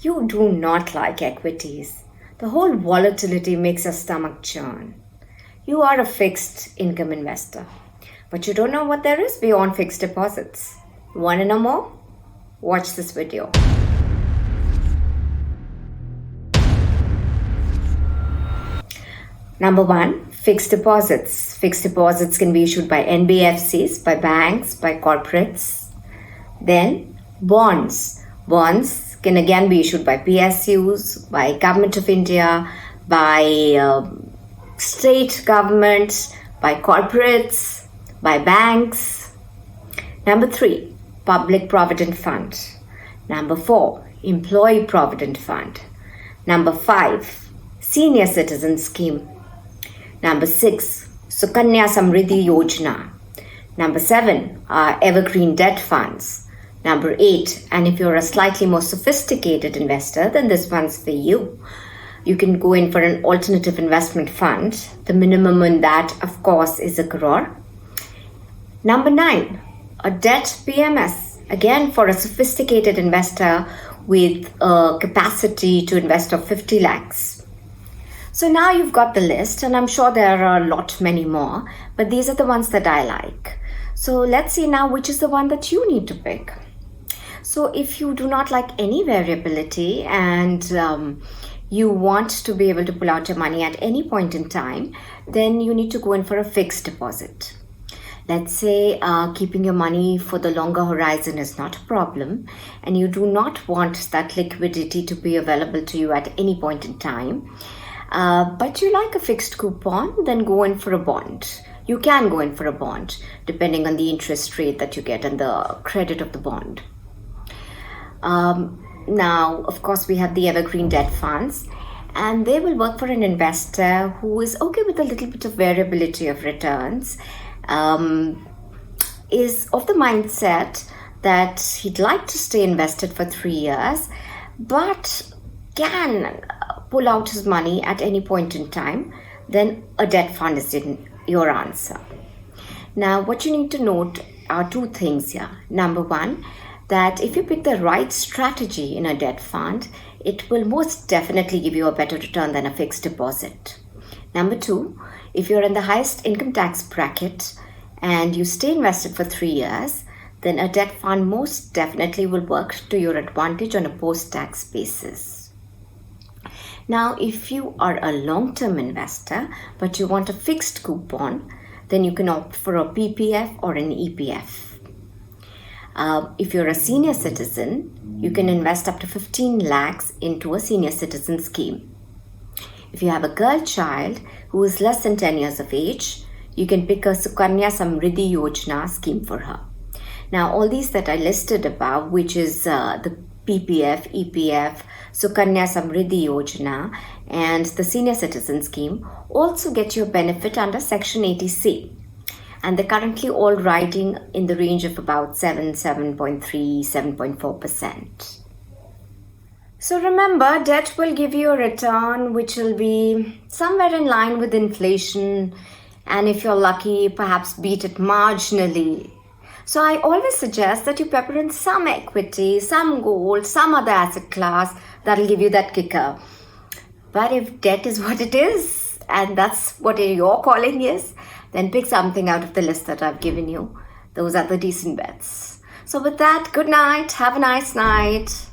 You do not like equities. The whole volatility makes your stomach churn. You are a fixed income investor, but you don't know what there is beyond fixed deposits. Want to know more? Watch this video. Number one, fixed deposits. Fixed deposits can be issued by NBFCs, by banks, by corporates. Then bonds. Bonds can again be issued by PSUs, by Government of India, by state governments, by corporates, by banks. Number three, public provident fund. Number four, employee provident fund. Number five, senior citizen scheme. Number six, Sukanya Samriddhi Yojana. Number seven are evergreen debt funds. Number eight, and if you're a slightly more sophisticated investor, then this one's for you. You can go in for an alternative investment fund. The minimum in that, of course, is 1 crore. Number nine, a debt PMS. Again, for a sophisticated investor with a capacity to invest of 50 lakhs. So now you've got the list, and I'm sure there are a lot many more, but these are the ones that I like. So let's see now which is the one that you need to pick. So if you do not like any variability and you want to be able to pull out your money at any point in time, then you need to go in for a fixed deposit. Let's say keeping your money for the longer horizon is not a problem, and you do not want that liquidity to be available to you at any point in time, but you like a fixed coupon, then go in for a bond. You can go in for a bond depending on the interest rate that you get and the credit of the bond. Now, of course, we have the evergreen debt funds, and they will work for an investor who is okay with a little bit of variability of returns, is of the mindset that he'd like to stay invested for 3 years, but can pull out his money at any point in time. Then a debt fund is your answer. Now, what you need to note are two things here. Number one, that if you pick the right strategy in a debt fund, it will most definitely give you a better return than a fixed deposit. Number two, if you're in the highest income tax bracket and you stay invested for 3 years, then a debt fund most definitely will work to your advantage on a post-tax basis. Now, if you are a long-term investor, but you want a fixed coupon, then you can opt for a PPF or an EPF. If you're a senior citizen, you can invest up to 15 lakhs into a senior citizen scheme. If you have a girl child who is less than 10 years of age, you can pick a Sukanya Samriddhi Yojana scheme for her. Now, all these that I listed above, which is the PPF, EPF, Sukanya Samriddhi Yojana, and the senior citizen scheme, also get you a benefit under Section 80C. And they're currently all riding in the range of about 7.3, 7.4%. So remember, debt will give you a return which will be somewhere in line with inflation, and if you're lucky, perhaps beat it marginally. So I always suggest that you pepper in some equity, some gold, some other asset class that'll give you that kicker. But if debt is what it is, and that's what your calling is, then pick something out of the list that I've given you. Those are the decent bets. So with that, good night. Have a nice night.